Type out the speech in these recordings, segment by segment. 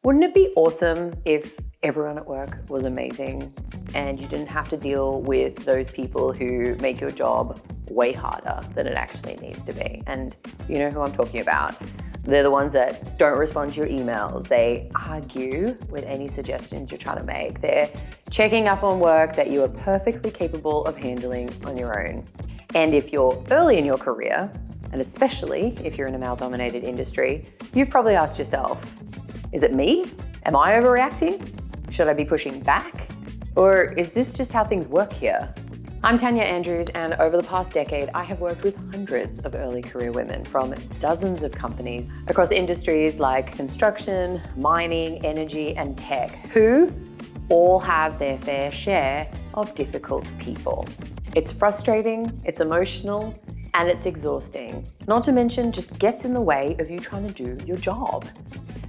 Wouldn't it be awesome if everyone at work was amazing and you didn't have to deal with those people who make your job way harder than it actually needs to be? And you know who I'm talking about. They're the ones that don't respond to your emails. They argue with any suggestions you're trying to make. They're checking up on work that you are perfectly capable of handling on your own. And if you're early in your career, and especially if you're in a male-dominated industry, you've probably asked yourself, is it me? Am I overreacting? Should I be pushing back? Or is this just how things work here? I'm Tanya Andrews, and over the past decade, I have worked with hundreds of early career women from dozens of companies across industries like construction, mining, energy, and tech, who all have their fair share of difficult people. It's frustrating, it's emotional, and it's exhausting. Not to mention, just gets in the way of you trying to do your job.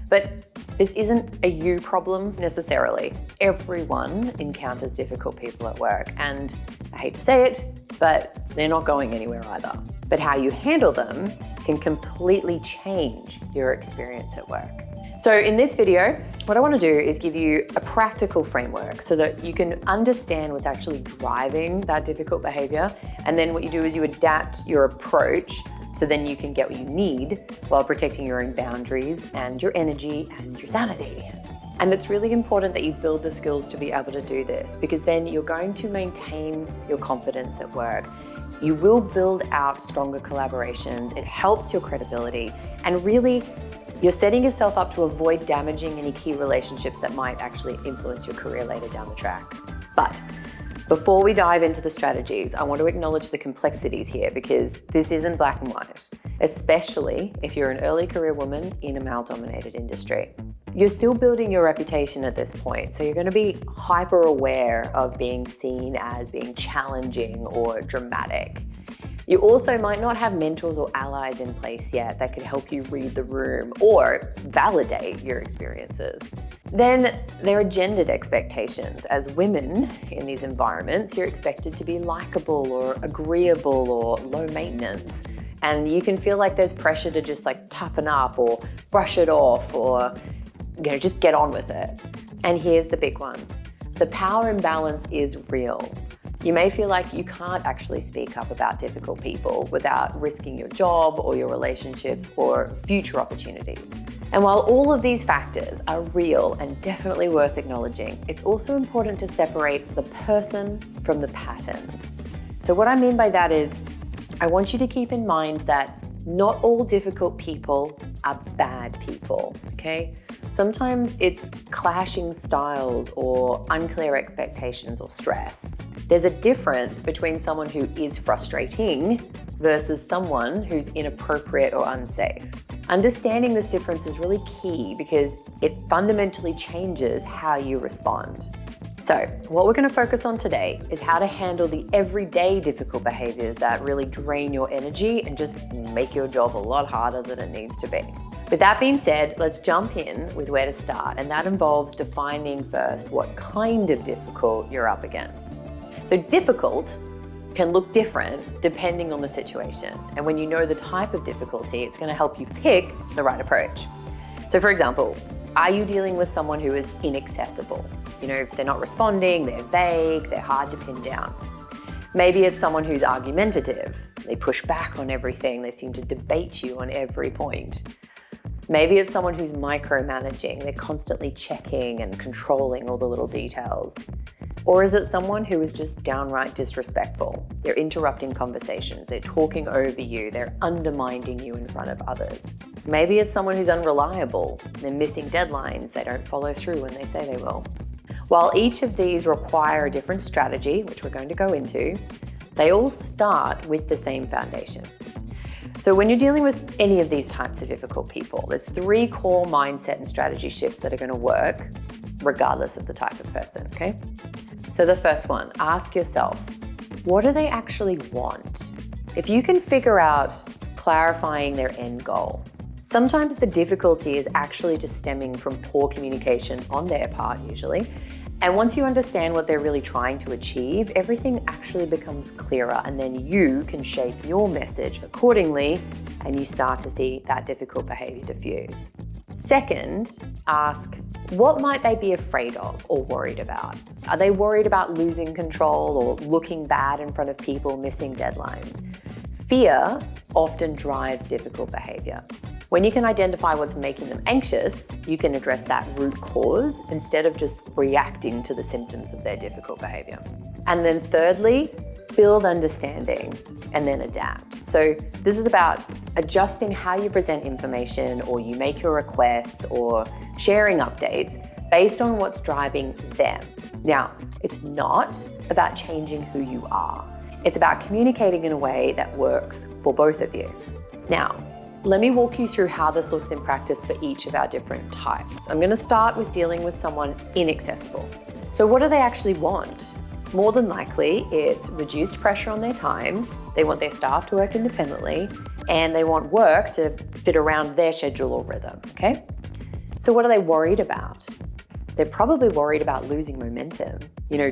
But this isn't a you problem necessarily. Everyone encounters difficult people at work, and I hate to say it, but they're not going anywhere either. But how you handle them can completely change your experience at work. So in this video, what I want to do is give you a practical framework so that you can understand what's actually driving that difficult behavior. And then what you do is you adapt your approach so then you can get what you need while protecting your own boundaries and your energy and your sanity. And it's really important that you build the skills to be able to do this, because then you're going to maintain your confidence at work. You will build out stronger collaborations. It helps your credibility, and really you're setting yourself up to avoid damaging any key relationships that might actually influence your career later down the track. But before we dive into the strategies, I want to acknowledge the complexities here, because this isn't black and white, especially if you're an early career woman in a male-dominated industry. You're still building your reputation at this point, so you're going to be hyper aware of being seen as being challenging or dramatic. You also might not have mentors or allies in place yet that could help you read the room or validate your experiences. Then there are gendered expectations. As women in these environments, you're expected to be likable or agreeable or low maintenance. And you can feel like there's pressure to just toughen up or brush it off or just get on with it. And here's the big one. The power imbalance is real. You may feel like you can't actually speak up about difficult people without risking your job or your relationships or future opportunities. And while all of these factors are real and definitely worth acknowledging, it's also important to separate the person from the pattern. So what I mean by that is, I want you to keep in mind that not all difficult people are bad people, okay? Sometimes it's clashing styles or unclear expectations or stress. There's a difference between someone who is frustrating versus someone who's inappropriate or unsafe. Understanding this difference is really key because it fundamentally changes how you respond. So what we're going to focus on today is how to handle the everyday difficult behaviors that really drain your energy and just make your job a lot harder than it needs to be. With that being said, let's jump in with where to start, and that involves defining first what kind of difficult you're up against. So difficult can look different depending on the situation, and when you know the type of difficulty, it's going to help you pick the right approach. So for example, are you dealing with someone who is inaccessible? They're not responding, they're vague, they're hard to pin down. Maybe it's someone who's argumentative. They push back on everything. They seem to debate you on every point. Maybe it's someone who's micromanaging. They're constantly checking and controlling all the little details. Or is it someone who is just downright disrespectful? They're interrupting conversations. They're talking over you. They're undermining you in front of others. Maybe it's someone who's unreliable. They're missing deadlines. They don't follow through when they say they will. While each of these require a different strategy, which we're going to go into, they all start with the same foundation. So when you're dealing with any of these types of difficult people, there's 3 core mindset and strategy shifts that are going to work regardless of the type of person, okay? So the first one, ask yourself, what do they actually want? If you can figure out clarifying their end goal, sometimes the difficulty is actually just stemming from poor communication on their part usually. And once you understand what they're really trying to achieve, everything actually becomes clearer, and then you can shape your message accordingly and you start to see that difficult behavior diffuse. Second, ask What might they be afraid of or worried about? Are they worried about losing control or looking bad in front of people, missing deadlines? Fear often drives difficult behavior. When you can identify what's making them anxious, you can address that root cause instead of just reacting to the symptoms of their difficult behavior. And then thirdly, build understanding and then adapt. So this is about adjusting how you present information, or you make your requests, or sharing updates based on what's driving them. Now, it's not about changing who you are. It's about communicating in a way that works for both of you. Now, let me walk you through how this looks in practice for each of our different types. I'm going to start with dealing with someone inaccessible. So what do they actually want? More than likely, it's reduced pressure on their time. They want their staff to work independently, and they want work to fit around their schedule or rhythm, okay? So what are they worried about? They're probably worried about losing momentum,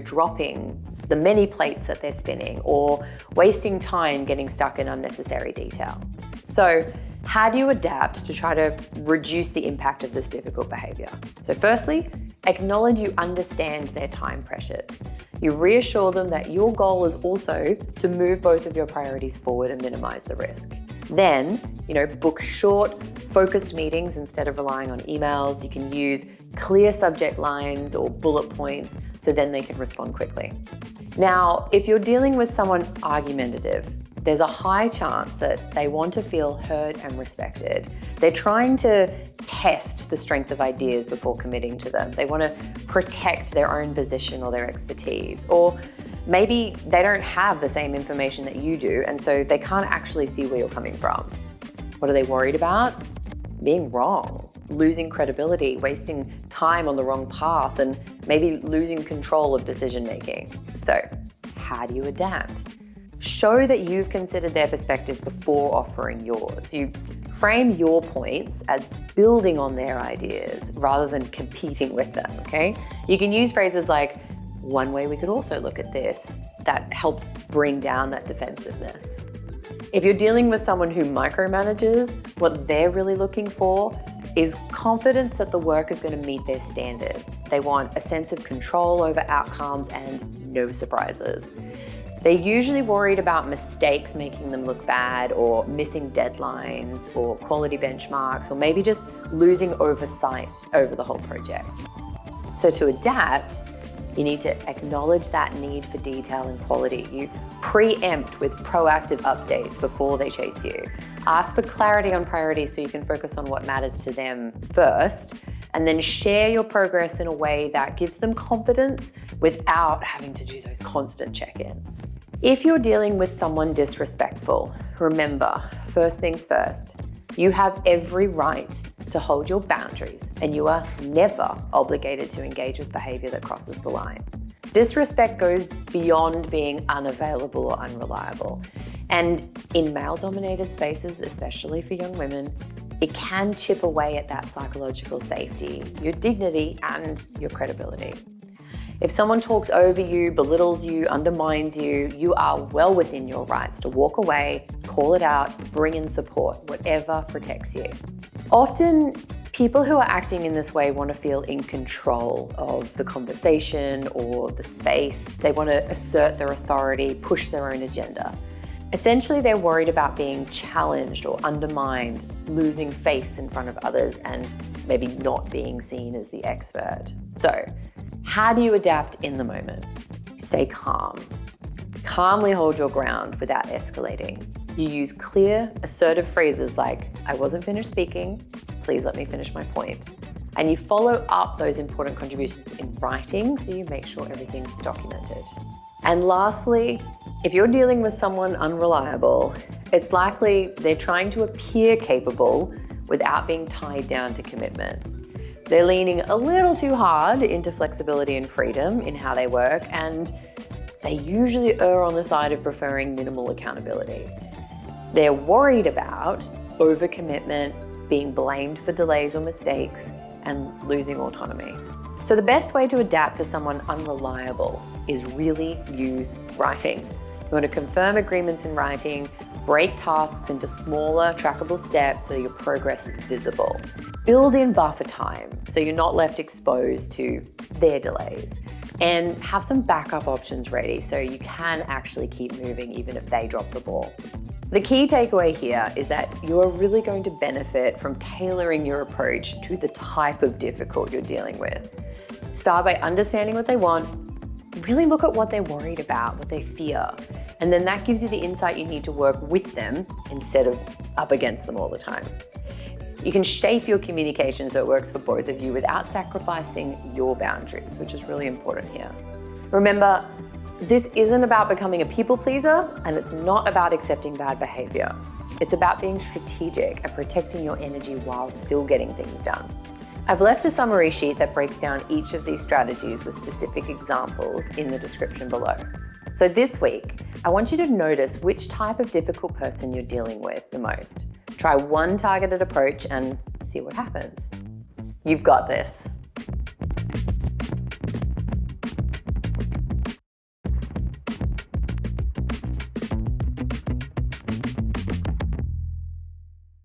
dropping the many plates that they're spinning, or wasting time getting stuck in unnecessary detail. So how do you adapt to try to reduce the impact of this difficult behavior? So firstly, acknowledge you understand their time pressures. You reassure them that your goal is also to move both of your priorities forward and minimize the risk. Then, book short, focused meetings instead of relying on emails. You can use clear subject lines or bullet points so then they can respond quickly. Now, if you're dealing with someone argumentative, there's a high chance that they want to feel heard and respected. They're trying to test the strength of ideas before committing to them. They want to protect their own position or their expertise. Or maybe they don't have the same information that you do, and so they can't actually see where you're coming from. What are they worried about? Being wrong, losing credibility, wasting time on the wrong path, and maybe losing control of decision making. So, how do you adapt? Show that you've considered their perspective before offering yours. You frame your points as building on their ideas rather than competing with them, okay? You can use phrases like, one way we could also look at this. That helps bring down that defensiveness. If you're dealing with someone who micromanages, what they're really looking for is confidence that the work is going to meet their standards. They want a sense of control over outcomes and no surprises. They're usually worried about mistakes making them look bad, or missing deadlines, or quality benchmarks, or maybe just losing oversight over the whole project. So to adapt, you need to acknowledge that need for detail and quality. You preempt with proactive updates before they chase you. Ask for clarity on priorities so you can focus on what matters to them first, and then share your progress in a way that gives them confidence without having to do those constant check-ins. If you're dealing with someone disrespectful, remember, first things first, you have every right to hold your boundaries, and you are never obligated to engage with behavior that crosses the line. Disrespect goes beyond being unavailable or unreliable. And in male-dominated spaces, especially for young women, it can chip away at that psychological safety, your dignity, and your credibility. If someone talks over you, belittles you, undermines you, you are well within your rights to walk away, call it out, bring in support, whatever protects you. Often, people who are acting in this way want to feel in control of the conversation or the space. They want to assert their authority, push their own agenda. Essentially, they're worried about being challenged or undermined, losing face in front of others, and maybe not being seen as the expert. So, how do you adapt in the moment? Stay calm. Calmly hold your ground without escalating. You use clear, assertive phrases like, I wasn't finished speaking, please let me finish my point. And you follow up those important contributions in writing so you make sure everything's documented. And lastly, if you're dealing with someone unreliable, it's likely they're trying to appear capable without being tied down to commitments. They're leaning a little too hard into flexibility and freedom in how they work, and they usually err on the side of preferring minimal accountability. They're worried about overcommitment, being blamed for delays or mistakes, and losing autonomy. So the best way to adapt to someone unreliable is really use writing. You want to confirm agreements in writing, break tasks into smaller, trackable steps so your progress is visible. Build in buffer time so you're not left exposed to their delays. And have some backup options ready so you can actually keep moving even if they drop the ball. The key takeaway here is that you're really going to benefit from tailoring your approach to the type of difficult you're dealing with. Start by understanding what they want, really look at what they're worried about, what they fear, and then that gives you the insight you need to work with them instead of up against them all the time. You can shape your communication so it works for both of you without sacrificing your boundaries, which is really important here. Remember, this isn't about becoming a people pleaser, and it's not about accepting bad behavior. It's about being strategic and protecting your energy while still getting things done. I've left a summary sheet that breaks down each of these strategies with specific examples in the description below. So this week, I want you to notice which type of difficult person you're dealing with the most. Try one targeted approach and see what happens. You've got this.